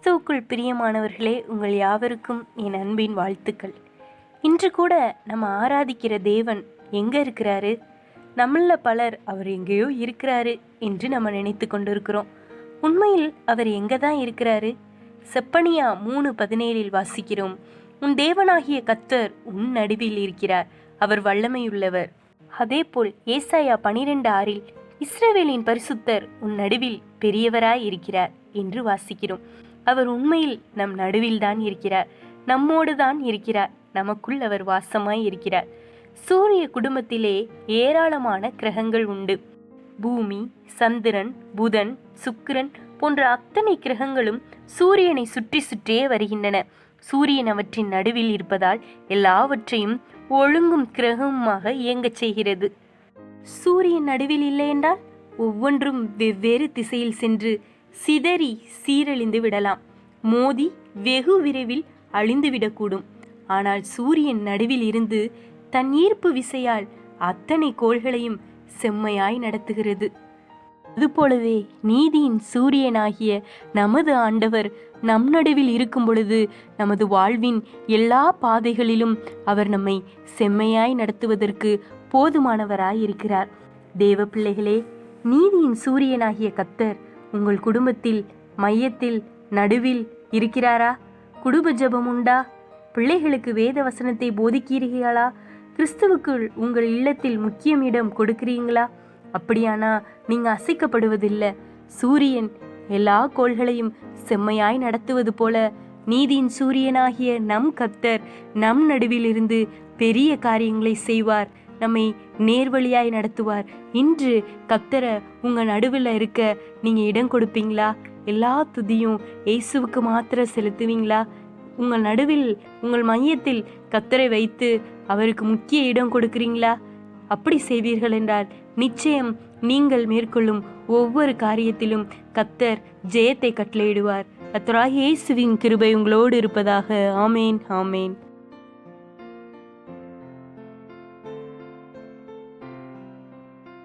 கிறிஸ்துவுக்குள் பிரியமானவர்களே, உங்கள் யாவருக்கும் என் அன்பின் வாழ்த்துக்கள். இன்று கூட நம்ம ஆராதிக்கிற தேவன் எங்கே இருக்கிறாரு? நம்மள பலர் அவர் எங்கேயோ இருக்கிறாரு என்று நம்ம நினைத்து கொண்டிருக்கிறோம். உண்மையில் அவர் எங்கே தான் இருக்கிறாரு? செப்பனியா 3:17 வாசிக்கிறோம், உன் தேவனாகிய கர்த்தர் உன் நடுவில் இருக்கிறார், அவர் வல்லமையுள்ளவர். அதேபோல் ஏசாயா 12:6 இஸ்ரவேலின் பரிசுத்தர் உன் நடுவில் பெரியவராய் இருக்கிறார் என்று வாசிக்கிறோம். அவர் உண்மையில் நம் நடுவில் தான் இருக்கிறார், நம்மோடு தான் இருக்கிறார், நமக்குள் அவர் வாசமாய் இருக்கிறார். சூரிய குடும்பத்திலே ஏராளமான கிரகங்கள் உண்டு. பூமி, சந்திரன், புதன், சுக்கிரன் போன்ற அத்தனை கிரகங்களும் சூரியனை சுற்றி சுற்றியே வருகின்றன. சூரியன் அவற்றின் நடுவில் இருப்பதால் எல்லாவற்றையும் ஒழுங்கும் கிரகமுமாக இயங்கச் செய்கிறது. சூரியன் நடுவில் இல்லை என்றால் ஒவ்வொன்றும் வெவ்வேறு திசையில் சென்று சிதறி சீரழிந்து விடலாம், மோதி வெகு விரைவில் அழிந்துவிடக்கூடும். ஆனால் சூரியன் நடுவில் இருந்து தன் ஈர்ப்பு விசையால் அத்தனை கோள்களையும் செம்மையாய் நடத்துகிறது. அதுபோலவே நீதியின் சூரியனாகிய நமது ஆண்டவர் நம் நடுவில் இருக்கும் பொழுது நமது வாழ்வின் எல்லா பாதைகளிலும் அவர் நம்மை செம்மையாய் நடத்துவதற்கு போதுமானவராய் இருக்கிறார். தேவ பிள்ளைகளே, நீதியின் சூரியனாகிய கர்த்தர் உங்கள் குடும்பத்தில் மையத்தில் நடுவில் இருக்கிறாரா? குடும்ப ஜெபம் உண்டா? பிள்ளைகளுக்கு வேத வசனத்தை போதிக்கிறீர்களா? கிறிஸ்துவுக்குள் உங்கள் இல்லத்தில் முக்கியம் இடம் கொடுக்கிறீங்களா? அப்படியானா நீங்க அசைக்கப்படுவதில்லை. சூரியன் எல்லா கோள்களையும் செம்மையாய் நடத்துவது போல நீதியின் சூரியனாகிய நம் கர்த்தர் நம் நடுவில் இருந்து பெரிய காரியங்களை செய்வார், நம்மை நேர்வழியாய் நடத்துவார். இன்று கர்த்தரை உங்கள் நடுவில் இருக்க நீங்கள் இடம் கொடுப்பீங்களா? எல்லா துதியும் இயேசுவுக்கு மாத்திரம் செலுத்துவீங்களா? உங்கள் நடுவில் உங்கள் மையத்தில் கர்த்தரை வைத்து அவருக்கு முக்கிய இடம் கொடுக்குறீங்களா? அப்படி செய்வீர்கள் என்றால் நிச்சயம் நீங்கள் மேற்கொள்ளும் ஒவ்வொரு காரியத்திலும் கர்த்தர் ஜெயத்தை கட்டளையிடுவார். கர்த்தராகிய இயேசுவின் கிருபை உங்களோடு இருப்பதாக. ஆமேன், ஆமேன்.